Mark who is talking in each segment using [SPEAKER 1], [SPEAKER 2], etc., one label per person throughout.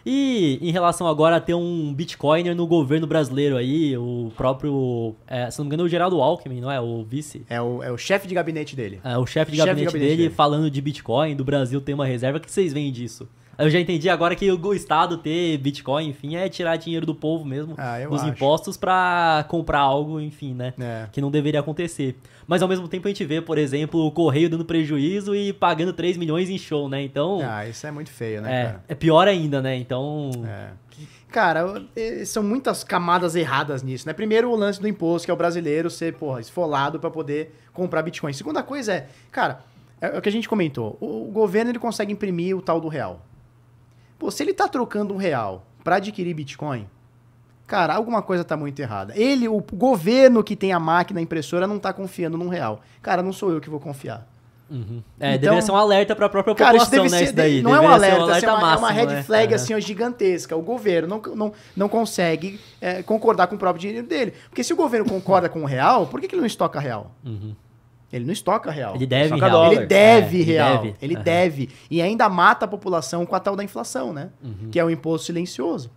[SPEAKER 1] E em relação agora a ter um Bitcoiner no governo brasileiro aí, o próprio, se não me engano, é o Geraldo Alckmin, não é? O vice?
[SPEAKER 2] É o chefe de gabinete dele.
[SPEAKER 1] É, o chefe de gabinete dele falando de Bitcoin, do Brasil ter uma reserva. O que vocês veem disso? Eu já entendi agora que o Estado ter Bitcoin, enfim, é tirar dinheiro do povo mesmo, dos impostos pra comprar algo, enfim, né? Que não deveria acontecer. Mas ao mesmo tempo a gente vê, por exemplo, o Correio dando prejuízo e pagando 3 milhões em show, né? Então...
[SPEAKER 2] isso é muito feio, né, cara?
[SPEAKER 1] É pior ainda, né? Então...
[SPEAKER 2] Cara, são muitas camadas erradas nisso, né? Primeiro, o lance do imposto, que é o brasileiro ser, esfolado pra poder comprar Bitcoin. Segunda coisa cara, é o que a gente comentou. O governo, ele consegue imprimir o tal do real. Pô, se ele tá trocando um real pra adquirir Bitcoin, cara, alguma coisa tá muito errada. O governo que tem a máquina impressora não tá confiando num real. Cara, não sou eu que vou confiar.
[SPEAKER 1] Então, deveria ser um alerta pra própria população, né, isso daí.
[SPEAKER 2] Não é um alerta,
[SPEAKER 1] máximo,
[SPEAKER 2] é uma red flag, assim, gigantesca. O governo não consegue concordar com o próprio dinheiro dele. Porque se o governo concorda com o real, por que ele não estoca real? Ele não estoca real.
[SPEAKER 1] Ele deve real.
[SPEAKER 2] Ele deve real. Ele deve. E ainda mata a população com a tal da inflação, né? Que é o imposto silencioso.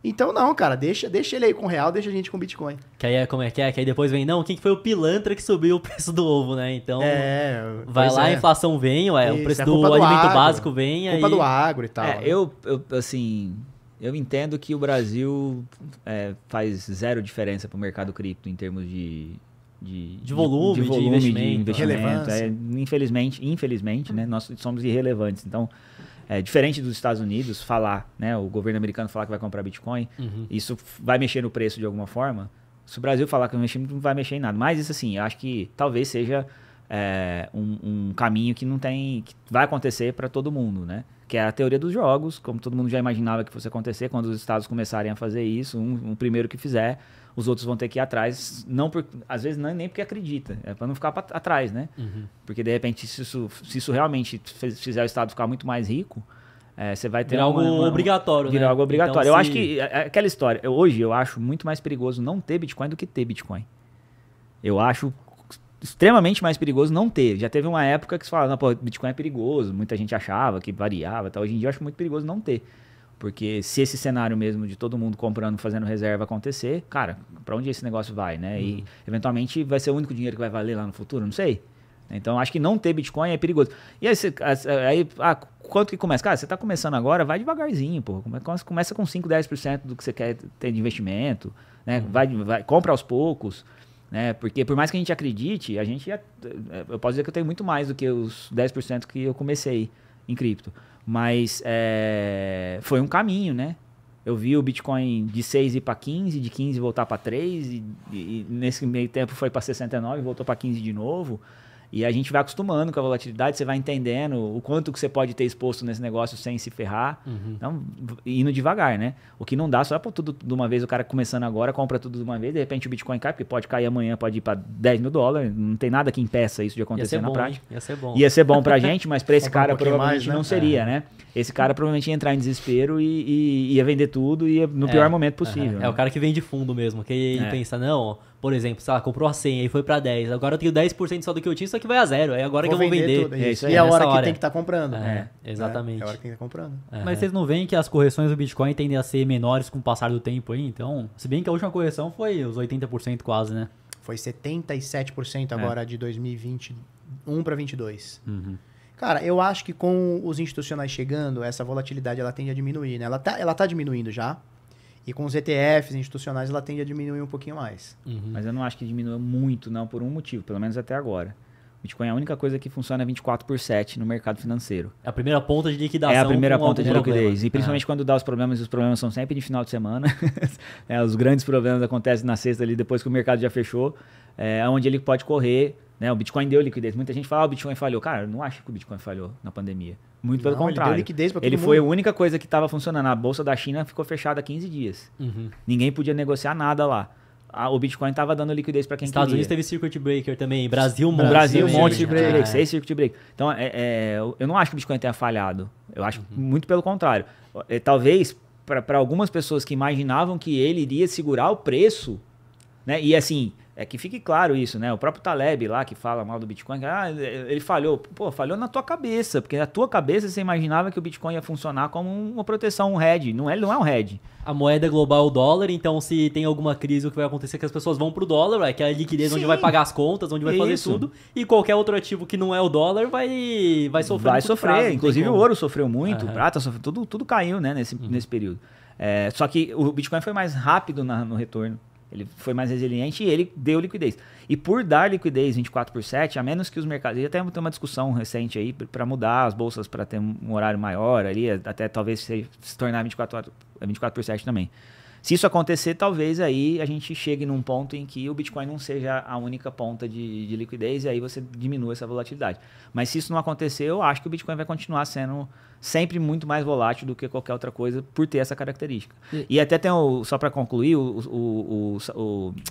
[SPEAKER 2] Então não, cara, deixa ele aí com real, deixa a gente com Bitcoin.
[SPEAKER 1] Que aí como é que é? Que aí depois vem, quem que foi o pilantra que subiu o preço do ovo, né? Então, vai lá, a inflação vem, o preço do alimento básico vem.
[SPEAKER 2] Culpa do agro e tal.
[SPEAKER 3] Eu entendo que o Brasil faz zero diferença pro mercado cripto em termos de
[SPEAKER 1] volume, de investimento.
[SPEAKER 3] Relevância. Infelizmente, né? Nós somos irrelevantes. Então, diferente dos Estados Unidos falar, né? O governo americano falar que vai comprar Bitcoin, isso vai mexer no preço de alguma forma. Se o Brasil falar que vai mexer, não vai mexer em nada. Mas isso assim, eu acho que talvez seja um caminho que vai acontecer para todo mundo, né? Que é a teoria dos jogos, como todo mundo já imaginava que fosse acontecer, quando os estados começarem a fazer isso, um primeiro que fizer, os outros vão ter que ir atrás, às vezes nem porque acredita, é para não ficar atrás, né? Porque de repente, se isso realmente fizer o estado ficar muito mais rico, você vai ter
[SPEAKER 1] algo obrigatório,
[SPEAKER 3] virar
[SPEAKER 1] né?
[SPEAKER 3] algo obrigatório.
[SPEAKER 1] Então,
[SPEAKER 3] eu acho que aquela história, hoje eu acho muito mais perigoso não ter Bitcoin do que ter Bitcoin. Eu acho extremamente mais perigoso não ter. Já teve uma época que se falava, Bitcoin é perigoso, muita gente achava que variava, tal. Hoje em dia eu acho muito perigoso não ter. Porque se esse cenário mesmo de todo mundo comprando, fazendo reserva acontecer, cara, pra onde esse negócio vai, né? E eventualmente vai ser o único dinheiro que vai valer lá no futuro, não sei. Então acho que não ter Bitcoin é perigoso. E aí, quanto que começa? Cara, você tá começando agora, vai devagarzinho, pô. Começa com 5, 10% do que você quer ter de investimento, né? Compra aos poucos. Né? Porque por mais que a gente acredite, eu posso dizer que eu tenho muito mais do que os 10% que eu comecei em cripto. Mas foi um caminho, né? Eu vi o Bitcoin de 6 ir para 15, de 15 voltar para 3, e nesse meio tempo foi para 69, voltou para 15 de novo. E a gente vai acostumando com a volatilidade, você vai entendendo o quanto que você pode ter exposto nesse negócio sem se ferrar. Então, indo devagar, né? O que não dá só é para tudo de uma vez, o cara começando agora, compra tudo de uma vez, de repente o Bitcoin cai, porque pode cair amanhã, pode ir para 10 mil dólares, não tem nada que impeça isso de acontecer na prática.
[SPEAKER 1] Ia ser bom.
[SPEAKER 3] Ia ser bom pra gente, mas para esse cara provavelmente não seria, né? Esse cara provavelmente ia entrar em desespero e ia vender tudo no pior momento possível.
[SPEAKER 1] É o cara que vende fundo mesmo, que ele pensa, não, por exemplo, sei lá, comprou a 100, aí foi pra 10, agora eu tenho 10% só do que eu tinha, isso aqui vai a zero, aí agora que eu vou vender.
[SPEAKER 2] Tudo, isso. E é a hora que tem que estar comprando.
[SPEAKER 1] Exatamente.
[SPEAKER 2] É a hora que tem que estar comprando.
[SPEAKER 4] Mas vocês não veem que as correções do Bitcoin tendem a ser menores com o passar do tempo aí? Então, se bem que a última correção foi os 80% quase, né?
[SPEAKER 2] Foi 77% agora de 2021 para 22. Cara, eu acho que com os institucionais chegando, essa volatilidade ela tende a diminuir, né? Ela tá diminuindo já. E com os ETFs institucionais, ela tende a diminuir um pouquinho mais.
[SPEAKER 3] Mas eu não acho que diminua muito, não, por um motivo, pelo menos até agora. O Bitcoin é a única coisa que funciona 24/7 no mercado financeiro.
[SPEAKER 1] É a primeira ponta de liquidação.
[SPEAKER 3] É a primeira ponta de liquidez. E principalmente quando dá os problemas são sempre de final de semana. Os grandes problemas acontecem na sexta ali, depois que o mercado já fechou, onde ele pode correr. Né? O Bitcoin deu liquidez. Muita gente fala, o Bitcoin falhou. Cara, eu não acho que o Bitcoin falhou na pandemia. Muito pelo contrário.
[SPEAKER 2] Ele deu liquidez pra todo mundo.
[SPEAKER 3] Foi a única coisa que estava funcionando. A bolsa da China ficou fechada há 15 dias. Ninguém podia negociar nada lá. O Bitcoin estava dando liquidez para quem queria.
[SPEAKER 1] Estados Unidos teve Circuit Breaker também. Brasil,
[SPEAKER 3] um monte de Circuit Breaker. 6 Circuit Breaker. Então, eu não acho que o Bitcoin tenha falhado. Eu acho muito pelo contrário. Talvez, para algumas pessoas que imaginavam que ele iria segurar o preço, Né? E assim, é que fique claro isso, né? O próprio Taleb lá, que fala mal do Bitcoin, ele falhou. Pô, falhou na tua cabeça, porque na tua cabeça você imaginava que o Bitcoin ia funcionar como uma proteção, um hedge. Ele não é um hedge.
[SPEAKER 1] A moeda global é o dólar, então se tem alguma crise, o que vai acontecer é que as pessoas vão pro dólar, que é a liquidez onde vai pagar as contas, onde vai fazer tudo, e qualquer outro ativo que não é o dólar vai sofrer.
[SPEAKER 3] Vai sofrer, prazo, inclusive o ouro sofreu muito, o prata sofreu, tudo caiu, né, nesse período. Só que o Bitcoin foi mais rápido no retorno. Ele foi mais resiliente e ele deu liquidez. E por dar liquidez 24/7, a menos que os mercados... E até tem uma discussão recente aí para mudar as bolsas para ter um horário maior ali, até talvez se tornar 24/7 também. Se isso acontecer, talvez aí a gente chegue num ponto em que o Bitcoin não seja a única ponta de liquidez e aí você diminua essa volatilidade. Mas se isso não acontecer, eu acho que o Bitcoin vai continuar sendo sempre muito mais volátil do que qualquer outra coisa por ter essa característica. E até tem, só para concluir, o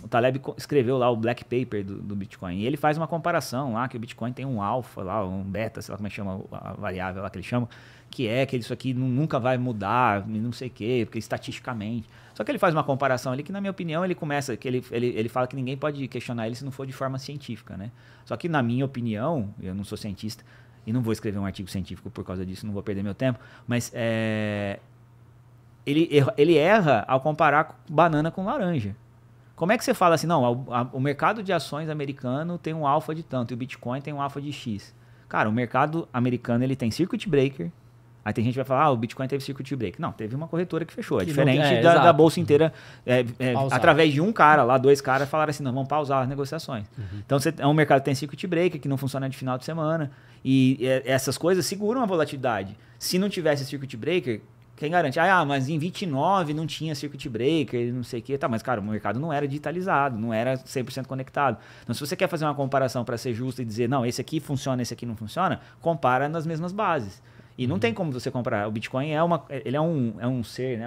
[SPEAKER 3] Taleb escreveu lá o Black Paper do Bitcoin e ele faz uma comparação lá que o Bitcoin tem um alfa lá, um beta, sei lá como é que chama a variável lá que ele chama, que isso aqui nunca vai mudar, não sei o quê, porque estatisticamente... Só que ele faz uma comparação ali que, na minha opinião, ele fala que ninguém pode questionar ele se não for de forma científica, né? Só que, na minha opinião, eu não sou cientista e não vou escrever um artigo científico por causa disso, não vou perder meu tempo, mas ele erra ao comparar banana com laranja. Como é que você fala assim, não, o mercado de ações americano tem um alfa de tanto e o Bitcoin tem um alfa de X? Cara, o mercado americano ele tem circuit breaker. Aí tem gente que vai falar, o Bitcoin teve circuit break. Não, teve uma corretora que fechou. É diferente da bolsa inteira. Através de um cara lá, 2 caras falaram assim, não, vamos pausar as negociações. Então é um mercado que tem circuit break, que não funciona de final de semana. E essas coisas seguram a volatilidade. Se não tivesse circuit breaker, quem garante? Mas em 29 não tinha circuit breaker, não sei o quê. Tá, mas cara, o mercado não era digitalizado, não era 100% conectado. Então se você quer fazer uma comparação para ser justo e dizer, não, esse aqui funciona, esse aqui não funciona, compara nas mesmas bases. E não tem como você comparar. O Bitcoin ele é um ser, né?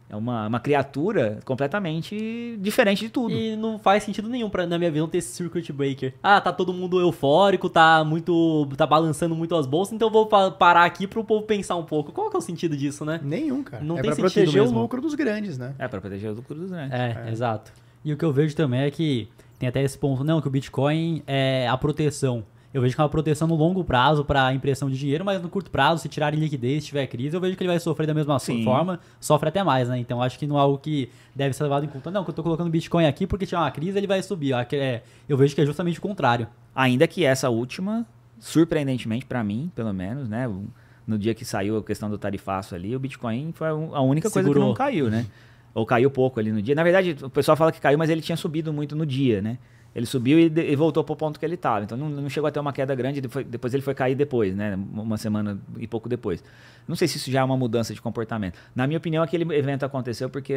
[SPEAKER 3] É uma criatura completamente diferente de tudo.
[SPEAKER 1] E não faz sentido nenhum, na minha visão, ter esse circuit breaker. Tá todo mundo eufórico, tá balançando muito as bolsas, então eu vou parar aqui pro povo pensar um pouco. Qual que é o sentido disso, né?
[SPEAKER 2] Nenhum, cara.
[SPEAKER 1] Não tem
[SPEAKER 2] pra
[SPEAKER 1] sentido
[SPEAKER 2] proteger
[SPEAKER 1] mesmo.
[SPEAKER 2] o lucro dos grandes, né?
[SPEAKER 3] Pra proteger o lucro dos grandes.
[SPEAKER 1] Exato.
[SPEAKER 4] E o que eu vejo também é que tem até esse ponto, não, que o Bitcoin é a proteção. Eu vejo que é uma proteção no longo prazo para impressão de dinheiro, mas no curto prazo, se tirarem liquidez, se tiver crise, eu vejo que ele vai sofrer da mesma forma, sofre até mais, né? Então acho que não é algo que deve ser levado em conta. Não, que eu tô colocando Bitcoin aqui porque tiver uma crise, ele vai subir. Eu vejo que é justamente o contrário.
[SPEAKER 3] Ainda que essa última, surpreendentemente para mim, pelo menos, né? No dia que saiu a questão do tarifaço ali, o Bitcoin foi a única coisa que não caiu, né? Ou caiu pouco ali no dia. Na verdade, o pessoal fala que caiu, mas ele tinha subido muito no dia, né? Ele subiu e voltou para o ponto que ele estava. Então não chegou a ter uma queda grande, depois ele foi cair depois, né? Uma semana e pouco depois. Não sei se isso já é uma mudança de comportamento. Na minha opinião, aquele evento aconteceu porque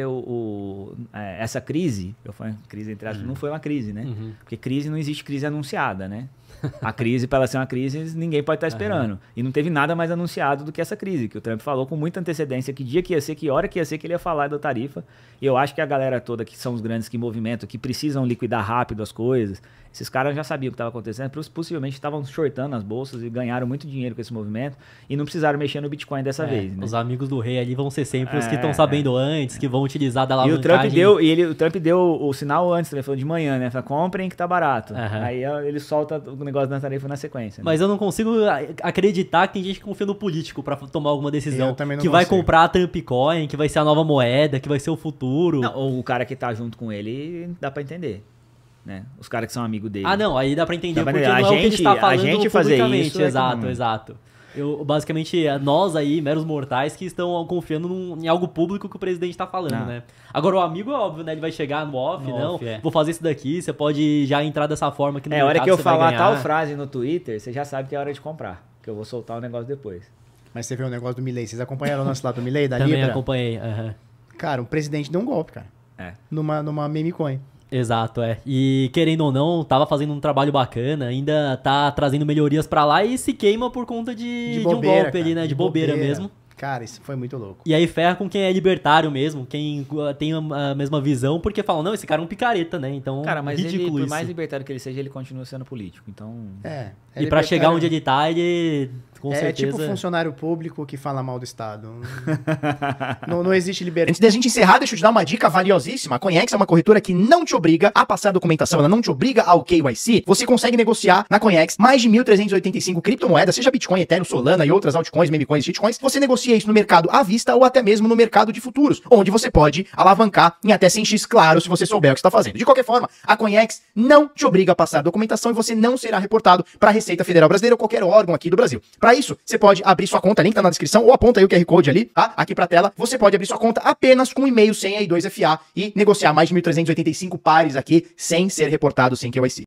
[SPEAKER 3] essa crise, eu falei crise entre aspas, não foi uma crise, né? Porque crise não existe crise anunciada, né? A crise, para ela ser uma crise, ninguém pode estar esperando. E não teve nada mais anunciado do que essa crise, que o Trump falou com muita antecedência que dia que ia ser, que hora que ia ser, que ele ia falar da tarifa. E eu acho que a galera toda, que são os grandes que movimentam, que precisam liquidar rápido as coisas, esses caras já sabiam o que estava acontecendo, possivelmente estavam shortando as bolsas e ganharam muito dinheiro com esse movimento e não precisaram mexer no Bitcoin dessa vez. Né?
[SPEAKER 1] Os amigos do rei ali vão ser sempre os que estão sabendo antes, que vão utilizar da
[SPEAKER 3] alavancagem. E o Trump deu o sinal antes, ele falou de manhã, né? Falou, comprem que tá barato. Aí ele solta o negócio da tarifa na sequência. Né?
[SPEAKER 1] Mas eu não consigo acreditar que tem gente que confia no político para tomar alguma decisão.
[SPEAKER 2] Que
[SPEAKER 1] vai comprar a Trumpcoin, que vai ser a nova moeda, que vai ser o futuro.
[SPEAKER 3] Não, ou o cara que tá junto com ele, dá para entender. Né? Os caras que são amigos dele.
[SPEAKER 1] Não, aí dá pra entender porque não é o que ele está falando publicamente.
[SPEAKER 3] Isso
[SPEAKER 1] exato. Basicamente, nós aí, meros mortais, que estão confiando em algo público que o presidente tá falando, né? Agora, o amigo é óbvio, né? Ele vai chegar no off, vou fazer isso daqui, você pode já entrar dessa forma aqui no mercado.
[SPEAKER 3] A hora que eu falar tal frase no Twitter, você já sabe que é hora de comprar, que eu vou soltar o negócio depois.
[SPEAKER 2] Mas você viu o negócio do Milei, vocês acompanharam o lance lá do Milei, da
[SPEAKER 1] Também
[SPEAKER 2] Libra?
[SPEAKER 1] Acompanhei,
[SPEAKER 2] Cara, o presidente deu um golpe, cara. Numa meme coin.
[SPEAKER 1] Exato, E querendo ou não, tava fazendo um trabalho bacana, ainda tá trazendo melhorias pra lá e se queima por conta de
[SPEAKER 2] bobeira,
[SPEAKER 1] um golpe
[SPEAKER 2] cara,
[SPEAKER 1] ali, né? De bobeira mesmo.
[SPEAKER 2] Cara, isso foi muito louco.
[SPEAKER 1] E aí ferra com quem é libertário mesmo, quem tem a mesma visão, porque falam, não, esse cara é um picareta, né? Então,
[SPEAKER 3] cara, mas
[SPEAKER 1] ridículo
[SPEAKER 3] por
[SPEAKER 1] isso.
[SPEAKER 3] mais libertário que ele seja, ele continua sendo político, então...
[SPEAKER 1] E pra chegar onde ele tá, ele Com certeza.
[SPEAKER 2] Tipo funcionário público que fala mal do Estado. não existe liberdade.
[SPEAKER 5] Antes da gente encerrar, deixa eu te dar uma dica valiosíssima. A Conhex é uma corretora que não te obriga a passar a documentação, ela não te obriga ao KYC. Você consegue negociar na Conhex mais de 1.385 criptomoedas, seja Bitcoin, Ethereum, Solana e outras altcoins, memecoins, shitcoins. Você negocia isso no mercado à vista ou até mesmo no mercado de futuros, onde você pode alavancar em até 100x, claro, se você souber o que está fazendo. De qualquer forma, a Conhex não te obriga a passar a documentação e você não será reportado para a Receita Federal Brasileira ou qualquer órgão aqui do Brasil. Para isso, você pode abrir sua conta, link tá na descrição, ou aponta aí o QR Code ali, tá? Aqui pra tela. Você pode abrir sua conta apenas com e-mail, senha e 2FA e negociar mais de 1.385 pares aqui sem ser reportado sem KYC.